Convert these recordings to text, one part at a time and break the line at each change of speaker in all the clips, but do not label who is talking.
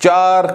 4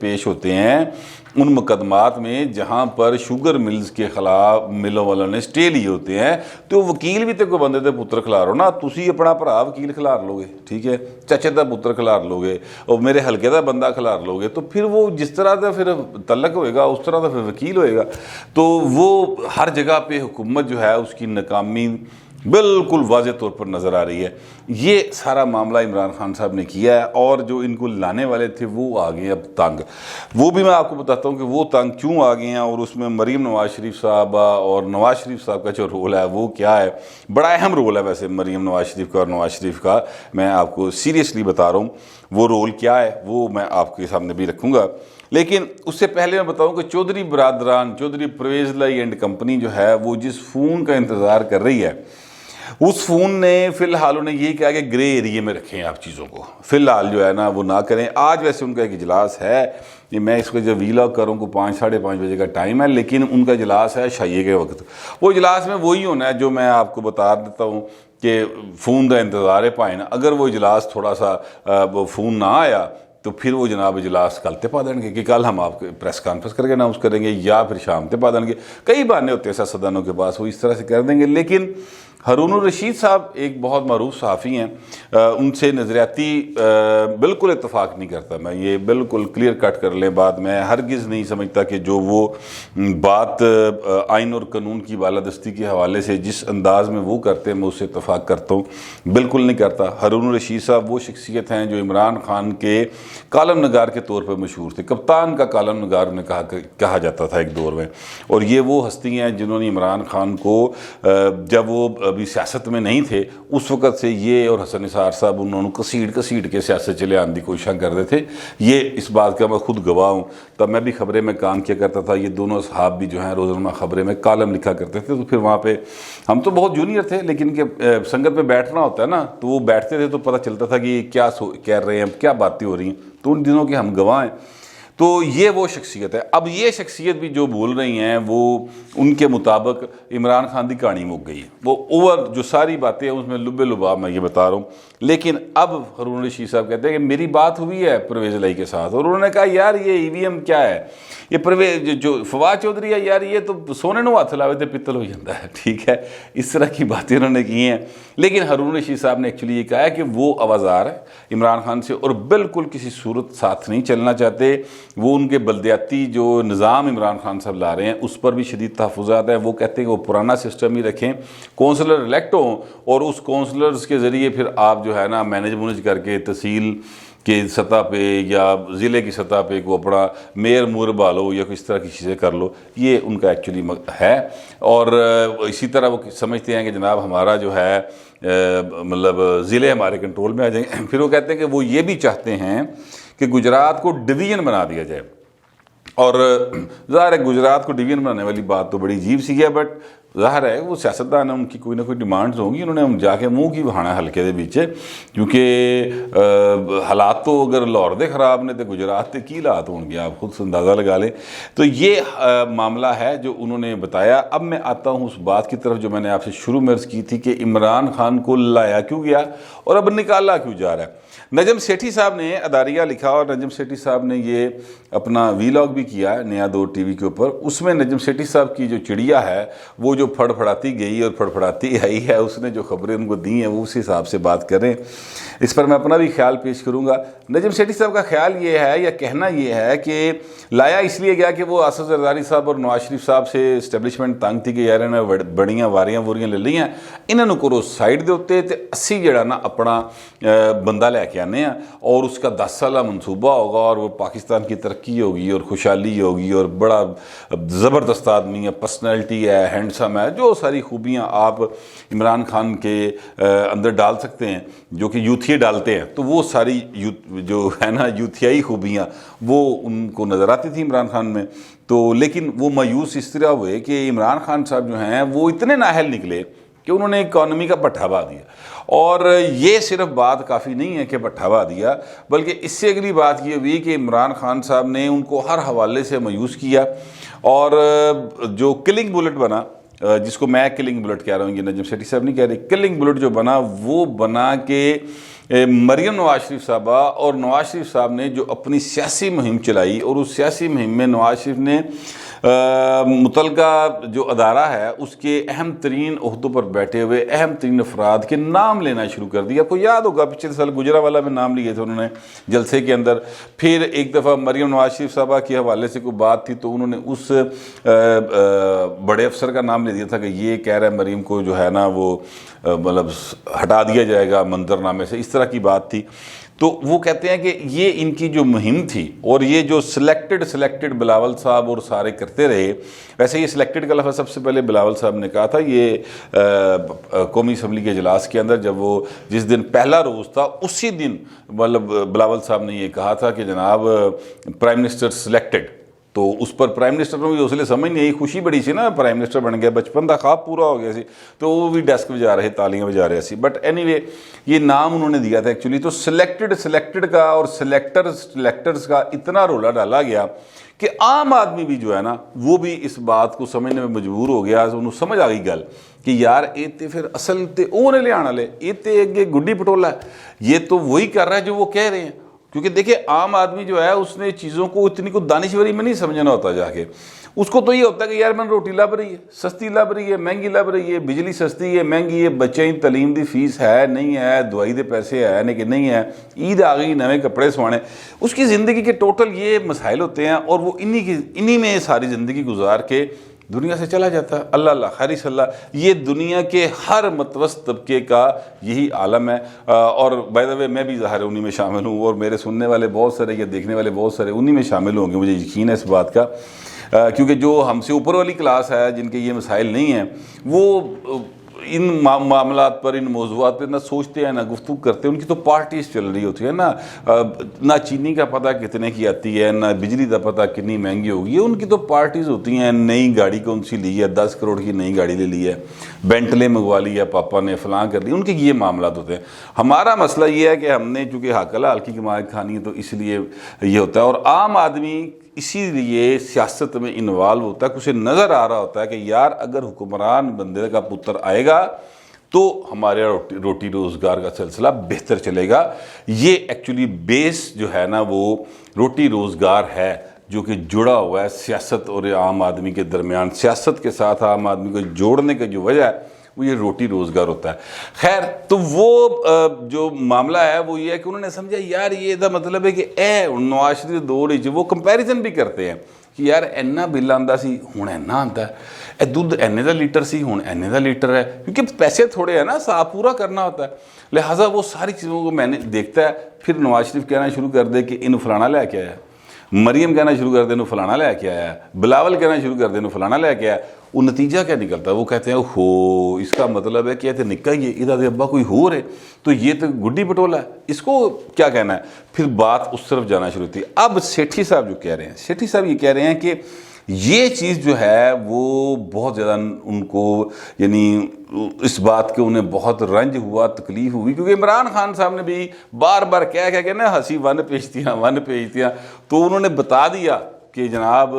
پیش ہوتے ہیں ان مقدمات میں جہاں پر شوگر ملز کے خلاف ملوں والوں نے سٹے لیے ہوتے ہیں، تو وکیل بھی تے کوئی بندے دے پتر کھلارو نا، تسی اپنا بھرا وکیل کھلار لو گے، ٹھیک ہے، چچے دا پتر کھلار لو گے اور میرے حلقے دا بندہ کھلار لو گے، تو پھر وہ جس طرح دا پھر تعلق ہوئے گا اس طرح دا پھر وکیل ہوئے گا۔ تو وہ ہر جگہ پہ حکومت جو ہے اس کی ناکامی بالکل واضح طور پر نظر آ رہی ہے۔ یہ سارا معاملہ عمران خان صاحب نے کیا ہے، اور جو ان کو لانے والے تھے وہ آ گئے اب تنگ۔ وہ بھی میں آپ کو بتاتا ہوں کہ وہ تنگ کیوں آ گئے ہیں، اور اس میں مریم نواز شریف صاحبہ اور نواز شریف صاحب کا جو رول ہے وہ کیا ہے۔ بڑا اہم رول ہے ویسے مریم نواز شریف کا اور نواز شریف کا، میں آپ کو سیریسلی بتا رہا ہوں وہ رول کیا ہے، وہ میں آپ کے سامنے بھی رکھوں گا۔ لیکن اس سے پہلے میں بتاؤں کہ چودھری برادران، چودھری پرویز لائی اینڈ کمپنی جو ہے وہ جس فون کا انتظار کر رہی ہے، اس فون نے فی الحال انہیں یہ کہا کہ گرے ایریے میں رکھیں آپ چیزوں کو، فی الحال جو ہے نا وہ نہ کریں۔ آج ویسے ان کا ایک اجلاس ہے، یہ میں اس کو جب ویلاگ کروں کو 5-5:30 بجے کا ٹائم ہے، لیکن ان کا اجلاس ہے شائع کے وقت۔ وہ اجلاس میں وہی ہونا ہے جو میں آپ کو بتا دیتا ہوں کہ فون دا انتظار ہے پائیں نا، اگر وہ اجلاس تھوڑا سا فون نہ آیا تو پھر وہ جناب اجلاس کل تے پا دیں گے کہ کل ہم آپ کو پریس کانفرنس کر کے اناؤنس کریں گے، یا پھر شام تے پا دیں گے۔ کئی بہانے ہوتے ہیں سیاستدانوں کے پاس، وہ اس طرح سے کر دیں گے۔ لیکن ہارون الرشید صاحب ایک بہت معروف صحافی ہیں، ان سے نظریاتی بالکل اتفاق نہیں کرتا، میں یہ بالکل کلیئر کٹ کر لیں بات، میں ہرگز نہیں سمجھتا کہ جو وہ بات آئین اور قانون کی بالادستی کے حوالے سے جس انداز میں وہ کرتے ہیں میں اس سے اتفاق کرتا ہوں، بالکل نہیں کرتا۔ ہارون الرشید صاحب وہ شخصیت ہیں جو عمران خان کے کالم نگار کے طور پر مشہور تھے، کپتان کا کالم نگار انہیں کہا جاتا تھا ایک دور میں، اور یہ وہ ہستی ہیں جنہوں نے عمران خان کو جب وہ ابھی سیاست میں نہیں تھے اس وقت سے یہ اور حسن نثار صاحب انہوں نے کسیڑ کے سیاست چلے آنے کی کوششیں کرتے تھے۔ یہ اس بات کا میں خود گواہ ہوں، تب میں بھی خبریں میں کام کیا کرتا تھا، یہ دونوں اصحاب بھی جو ہیں روزنامہ خبریں میں کالم لکھا کرتے تھے، تو پھر وہاں پہ ہم تو بہت جونیئر تھے لیکن کہ سنگت میں بیٹھنا ہوتا ہے نا، تو وہ بیٹھتے تھے تو پتہ چلتا تھا کہ یہ کیا کہہ رہے ہیں، کیا باتیں ہو رہی ہیں، تو ان دنوں کے ہم گواہ ہیں۔ تو یہ وہ شخصیت ہے۔ اب یہ شخصیت بھی جو بول رہی ہیں وہ ان کے مطابق عمران خان دی کہانی مک گئی ہے، وہ اوور جو ساری باتیں ہیں اس میں لبے لباب میں یہ بتا رہا ہوں۔ لیکن اب ہارون الرشید صاحب کہتے ہیں کہ میری بات ہوئی ہے پرویز لائی کے ساتھ، اور انہوں نے کہا یار یہ ای وی ایم کیا ہے، یہ پرویز جو فواد چودھری ہے یار یہ تو سونے نو ہاتھ لاوے تے پتل ہو جاتا ہے، ٹھیک ہے، اس طرح کی باتیں انہوں نے کی ہیں۔ لیکن ہارون الرشید صاحب نے ایکچولی یہ کہا ہے کہ وہ آوازار ہے عمران خان سے اور بالکل کسی صورت ساتھ نہیں چلنا چاہتے۔ وہ ان کے بلدیاتی جو نظام عمران خان صاحب لا رہے ہیں اس پر بھی شدید تحفظات ہیں، وہ کہتے ہیں کہ وہ پرانا سسٹم ہی رکھیں، کونسلر الیکٹ ہوں اور اس کونسلرز کے ذریعے پھر آپ جو ہے نا مینج کر کے تحصیل کے سطح پہ یا ضلع کی سطح پہ کو اپنا میئر مور بالو یا کس طرح کی چیزیں کر لو، یہ ان کا ایکچولی ہے۔ اور اسی طرح وہ سمجھتے ہیں کہ جناب ہمارا جو ہے مطلب ضلع ہمارے کنٹرول میں آ جائیں۔ پھر وہ کہتے ہیں کہ وہ یہ بھی چاہتے ہیں کہ گجرات کو ڈویژن بنا دیا جائے، اور ظاہر ہے گجرات کو ڈویژن بنانے والی بات تو بڑی عجیب سی ہے، بٹ ظاہر ہے وہ سیاستدان ہیں، ان کی کوئی نہ کوئی ڈیمانڈز ہوں گی، انہوں نے جا کے منہ کی بہانا حلقے دے پیچھے، کیونکہ حالات تو اگر لاہور دے خراب نے تو گجرات تے کی حالات ہوں گے، آپ خود سے اندازہ لگا لیں۔ تو یہ معاملہ ہے جو انہوں نے بتایا۔ اب میں آتا ہوں اس بات کی طرف جو میں نے آپ سے شروع میں عرض کی تھی کہ عمران خان کو لایا کیوں گیا اور اب نکالا کیوں جا رہا ہے۔ نجم سیٹھی صاحب نے اداریہ لکھا اور نجم سیٹھی صاحب نے یہ اپنا ویلاگ بھی کیا ہے نیا دور ٹی وی کے اوپر، اس میں نجم سیٹھی صاحب کی جو چڑیا ہے وہ جو پھڑ پھڑاتی گئی اور پھڑ پھڑاتی آئی ہے، اس نے جو خبریں ان کو دی ہیں وہ اس حساب سے بات کریں، اس پر میں اپنا بھی خیال پیش کروں گا۔ نجم سیٹھی صاحب کا خیال یہ ہے یا کہنا یہ ہے کہ لایا اس لیے گیا کہ وہ آصف زرداری صاحب اور نواز شریف صاحب سے اسٹیبلشمنٹ تنگ تھی کہ یار انہیں بڑیاں واریاں ووریاں لے لی ہیں، انہوں کو سائڈ دے ہوتے تے اسی جڑا نا اپنا بندہ لے کے آنے ہیں اور اس کا 10 سالہ منصوبہ ہوگا اور وہ پاکستان کی ترقی ہوگی اور خوشحالی ہوگی اور بڑا زبردست آدمی ہے، پرسنالٹی ہے، ہینڈسم ہے، جو ساری خوبیاں آپ عمران خان کے اندر ڈال سکتے ہیں جو کہ یوتھی ڈالتے ہیں، تو وہ ساری جو ہے نا یوتھیائی خوبیاں وہ ان کو نظر آتی تھی عمران خان میں۔ تو لیکن وہ مایوس اس طرح ہوئے کہ عمران خان صاحب جو ہیں وہ اتنے نااہل نکلے کہ انہوں نے اکانومی کا پٹھا با دیا، اور یہ صرف بات کافی نہیں ہے کہ پٹھا با دیا، بلکہ اس سے اگلی بات یہ ہوئی کہ عمران خان صاحب نے ان کو ہر حوالے سے مایوس کیا، اور جو کلنگ بلٹ بنا جس کو میں کلنگ بلٹ کہہ رہا ہوں، یہ نجم سیٹھی صاحب نہیں کہہ رہے، کلنگ بلٹ جو بنا وہ بنا کہ مریم نواز شریف صاحبہ اور نواز شریف صاحب نے جو اپنی سیاسی مہم چلائی، اور اس سیاسی مہم میں نواز شریف نے متعلقہ جو ادارہ ہے اس کے اہم ترین عہدوں پر بیٹھے ہوئے اہم ترین افراد کے نام لینا شروع کر دیا۔ آپ کو یاد ہوگا پچھلے سال گجرانوالہ میں نام لیے تھے انہوں نے جلسے کے اندر، پھر ایک دفعہ مریم نواز شریف صاحبہ کے حوالے سے کوئی بات تھی تو انہوں نے اس بڑے افسر کا نام لے دیا تھا کہ یہ کہہ رہا ہے مریم کو جو ہے نا وہ مطلب ہٹا دیا جائے گا منظرنامے سے، اس طرح کی بات تھی۔ تو وہ کہتے ہیں کہ یہ ان کی جو مہم تھی، اور یہ جو سلیکٹڈ بلاول صاحب اور سارے کرتے رہے، ویسے یہ سلیکٹڈ کا لفظ سب سے پہلے بلاول صاحب نے کہا تھا، یہ قومی اسمبلی کے اجلاس کے اندر جب وہ جس دن پہلا روز تھا اسی دن مطلب بلاول صاحب نے یہ کہا تھا کہ جناب پرائم منسٹر سلیکٹڈ، تو اس پر پرائم منسٹر کو بھی اس لیے سمجھ نہیں آئی، خوشی بڑی سی نا پرائم منسٹر بن گیا، بچپن کا خواب پورا ہو گیا سی، تو وہ بھی ڈیسک بجا رہے تالیاں بجا رہے سی، بٹ اینی وے یہ نام انہوں نے دیا تھا ایکچولی۔ تو سلیکٹڈ کا اور سلیکٹرز کا اتنا رولا ڈالا گیا کہ عام آدمی بھی جو ہے نا وہ بھی اس بات کو سمجھنے میں مجبور ہو گیا، انہوں سمجھ آ گئی گل کہ یار یہ تے پھر اصل تے وہ نے لے آنے لے، یہ تے اگے گڈی پٹولا ہے، یہ تو وہی کر رہا ہے جو وہ کہہ رہے ہیں۔ کیونکہ دیکھیں عام آدمی جو ہے اس نے چیزوں کو اتنی کو دانشوری میں نہیں سمجھنا ہوتا، جا کے اس کو تو یہ ہوتا ہے کہ یار میں روٹی لب رہی ہے، سستی لب رہی ہے، مہنگی لب رہی ہے، بجلی سستی ہے، مہنگی ہے، بچے کی تعلیم دی فیس ہے نہیں ہے، دوائی دے پیسے ہے کہ نہیں ہے، عید آ گئی نئے کپڑے سوانے، اس کی زندگی کے ٹوٹل یہ مسائل ہوتے ہیں، اور وہ انہی میں ساری زندگی گزار کے دنیا سے چلا جاتا ہے۔ اللہ اللہ خیر صلی اللہ، یہ دنیا کے ہر متوسط طبقے کا یہی عالم ہے، اور بائی دا وے میں بھی ظاہر انہی میں شامل ہوں، اور میرے سننے والے بہت سارے یا دیکھنے والے بہت سارے انہی میں شامل ہوں گے، مجھے یقین ہے اس بات کا، کیونکہ جو ہم سے اوپر والی کلاس ہے جن کے یہ مسائل نہیں ہیں وہ ان معاملات پر، ان موضوعات پر نہ سوچتے ہیں نہ گفتگو کرتے ہیں، ان کی تو پارٹیز چل رہی ہوتی ہے نا، نہ چینی کا پتہ کتنے کی آتی ہے، نہ بجلی کا پتہ کتنی مہنگی ہوگی، ان کی تو پارٹیز ہوتی ہیں، نئی گاڑی کون سی لی ہے، 10 کروڑ کی نئی گاڑی لے لی ہے، بینٹلے منگوا لی ہے پاپا نے، فلاں کر لی، ان کے یہ معاملات ہوتے ہیں۔ ہمارا مسئلہ یہ ہے کہ ہم نے چونکہ حق حلال کی کمائی کھانی ہے تو اس لیے یہ ہوتا ہے، اور عام آدمی اسی لیے سیاست میں انوالو ہوتا ہے کہ اسے نظر آ رہا ہوتا ہے کہ یار اگر حکمران بندے کا پتر آئے گا تو ہمارے روٹی روزگار کا سلسلہ بہتر چلے گا۔ یہ ایکچولی بیس جو ہے نا وہ روٹی روزگار ہے، جو کہ جڑا ہوا ہے سیاست اور عام آدمی کے درمیان، سیاست کے ساتھ عام آدمی کو جوڑنے کا جو وجہ ہے وہ یہ روٹی روزگار ہوتا ہے۔ خیر، تو وہ جو معاملہ ہے وہ یہ ہے کہ انہوں نے سمجھا یار یہ دا مطلب ہے کہ نواز شریف دور ہی وہ کمپیریزن بھی کرتے ہیں کہ یار اینا بل آندا سی ہن اینا آندا ہے، اے دودھ اینے دا لیٹر سی ہن اینے دا لیٹر ہے، کیونکہ پیسے تھوڑے ہیں نا، صاحب پورا کرنا ہوتا ہے، لہٰذا وہ ساری چیزوں کو میں نے دیکھتا ہے، پھر نواز شریف کہنا شروع کر دے کہ انہوں فلانا لے کے آیا، مریم کہنا شروع کر دے انہوں فلانا لے کے آیا، بلاول کہنا شروع کر دے انہوں فلانا لے کے آیا، وہ نتیجہ کیا نکلتا ہے؟ وہ کہتے ہیں ہو اس کا مطلب ہے کہ یہ تو نکا ہی ہے، ادھر ابا کوئی ہو رہے تو یہ تو گڈی پٹولا ہے، اس کو کیا کہنا ہے؟ پھر بات اس طرف جانا شروع ہوتی ہے۔ اب سیٹھی صاحب جو کہہ رہے ہیں، سیٹھی صاحب یہ کہہ رہے ہیں کہ یہ چیز جو ہے وہ بہت زیادہ ان کو، یعنی اس بات کے انہیں بہت رنج ہوا، تکلیف ہوئی، کیونکہ عمران خان صاحب نے بھی بار بار کہہ کے نا ہنسی ون پیجتیاں، تو انہوں نے بتا دیا کہ جناب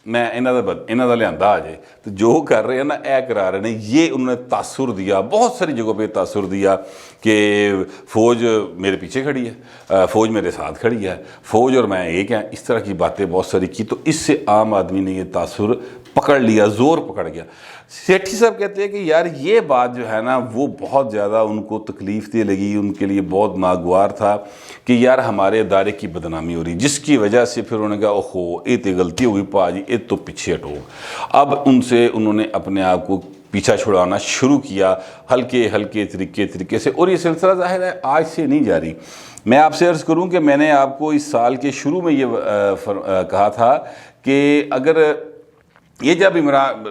میں انہاں دا لیا آ جائے، تو جو کر رہے ہیں نا اے کرا رہے ہیں، یہ انہوں نے تاثر دیا، بہت ساری جگہوں پہ تاثر دیا کہ فوج میرے پیچھے کھڑی ہے، فوج میرے ساتھ کھڑی ہے، فوج اور میں ایک ہیں، اس طرح کی باتیں بہت ساری کی، تو اس سے عام آدمی نے یہ تاثر پکڑ لیا، زور پکڑ گیا۔ سیٹھی صاحب کہتے ہیں کہ یار یہ بات جو ہے نا وہ بہت زیادہ ان کو تکلیف دے لگی، ان کے لیے بہت ناگوار تھا کہ یار ہمارے ادارے کی بدنامی ہو رہی، جس کی وجہ سے پھر انہوں نے کہا اوہو یہ تو غلطی ہوگی پا جی، یہ تو پیچھے ہٹو۔ اب ان سے انہوں نے اپنے آپ کو پیچھا چھڑانا شروع کیا ہلکے طریقے سے، اور یہ سلسلہ ظاہر ہے آج سے نہیں جاری۔ میں آپ سے عرض کروں کہ میں نے آپ کو اس سال کے شروع میں یہ کہا تھا کہ اگر یہ جب عمران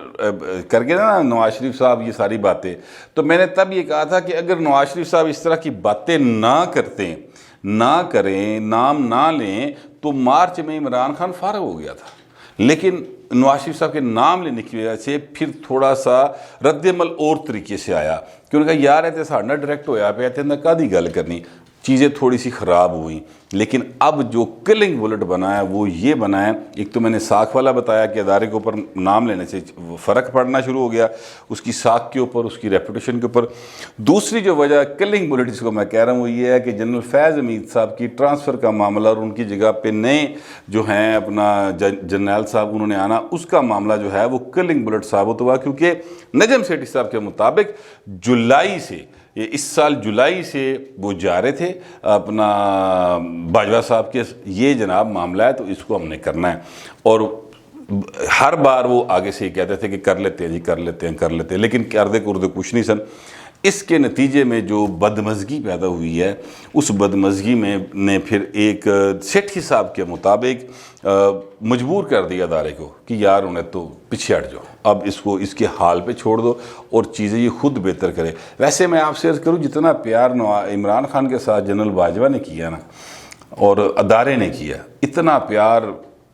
کر کے نا نواز شریف صاحب یہ ساری باتیں، تو میں نے تب یہ کہا تھا کہ اگر نواز شریف صاحب اس طرح کی باتیں نہ کریں، نام نہ لیں، تو مارچ میں عمران خان فارغ ہو گیا تھا، لیکن نواز شریف صاحب کے نام لینے کی وجہ سے پھر تھوڑا سا رد عمل اور طریقے سے آیا کہ انہوں نے کہا یار یہ ساڈے نال ڈائریکٹ ہویا پیا تے کدی گل کرنی، چیزیں تھوڑی سی خراب ہوئیں، لیکن اب جو کلنگ بلٹ بنا ہے وہ یہ بنا ہے، ایک تو میں نے ساکھ والا بتایا کہ ادارے کے اوپر نام لینے سے فرق پڑنا شروع ہو گیا، اس کی ساکھ کے اوپر، اس کی ریپوٹیشن کے اوپر۔ دوسری جو وجہ کلنگ بلٹ جس کو میں کہہ رہا ہوں وہ یہ ہے کہ جنرل فیض حمید صاحب کی ٹرانسفر کا معاملہ اور ان کی جگہ پہ نئے جو ہیں اپنا جرنیل صاحب انہوں نے آنا، اس کا معاملہ جو ہے وہ کلنگ بلٹ ثابت ہوا، کیونکہ نجم سیٹھی صاحب کے مطابق جولائی سے، اس سال جولائی سے وہ جا رہے تھے اپنا باجوہ صاحب کے، یہ جناب معاملہ ہے تو اس کو ہم نے کرنا ہے، اور ہر بار وہ آگے سے ہی کہتے تھے کہ کر لیتے ہیں جی، کر لیتے ہیں، لیکن کردے کچھ نہیں سن۔ اس کے نتیجے میں جو بدمزگی پیدا ہوئی ہے، اس بدمزگی میں نے پھر ایک سیٹھی صاحب کے مطابق مجبور کر دیا ادارے کو کہ یار انہیں تو پیچھے ہٹ جاؤ، اب اس کو اس کے حال پہ چھوڑ دو اور چیزیں یہ خود بہتر کرے۔ ویسے میں آپ سے عرض کروں، جتنا پیار عمران خان کے ساتھ جنرل باجوہ نے کیا نا اور ادارے نے کیا، اتنا پیار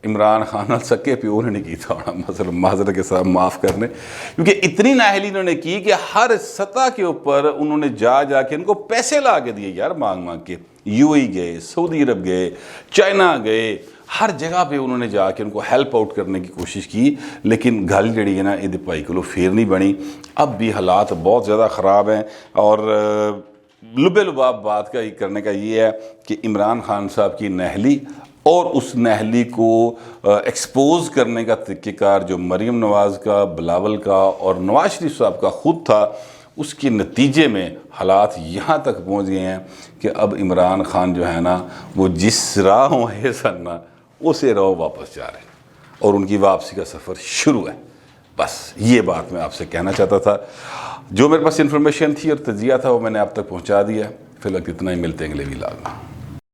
عمران خان سکے پیو نے نہیں کی تھا، مثلا معذرت کے ساتھ معاف کرنے، کیونکہ اتنی نااہلی انہوں نے کی کہ ہر سطح کے اوپر انہوں نے جا کے ان کو پیسے لا کے دیے یار، مانگ کے، یو اے گئے، سعودی عرب گئے، چائنا گئے، ہر جگہ پہ انہوں نے جا کے ان کو ہیلپ آؤٹ کرنے کی کوشش کی، لیکن گل جڑی ہے نا یہ بھائی کو پھر نہیں بنی۔ اب بھی حالات بہت زیادہ خراب ہیں، اور لبے لباب بات کا کرنے کا یہ ہے کہ عمران خان صاحب کی نااہلی اور اس نااہلی کو ایکسپوز کرنے کا طریقہ کار جو مریم نواز کا، بلاول کا اور نواز شریف صاحب کا خود تھا، اس کے نتیجے میں حالات یہاں تک پہنچ گئے ہیں کہ اب عمران خان جو ہے نا وہ جس راہوں ہے سننا اسے راہ واپس جا رہے ہیں، اور ان کی واپسی کا سفر شروع ہے۔ بس یہ بات میں آپ سے کہنا چاہتا تھا، جو میرے پاس انفارمیشن تھی اور تجزیہ تھا وہ میں نے آپ تک پہنچا دیا۔ فی الوقت اتنا ہی، ملتے ہیں اگلے ویلاگ میں۔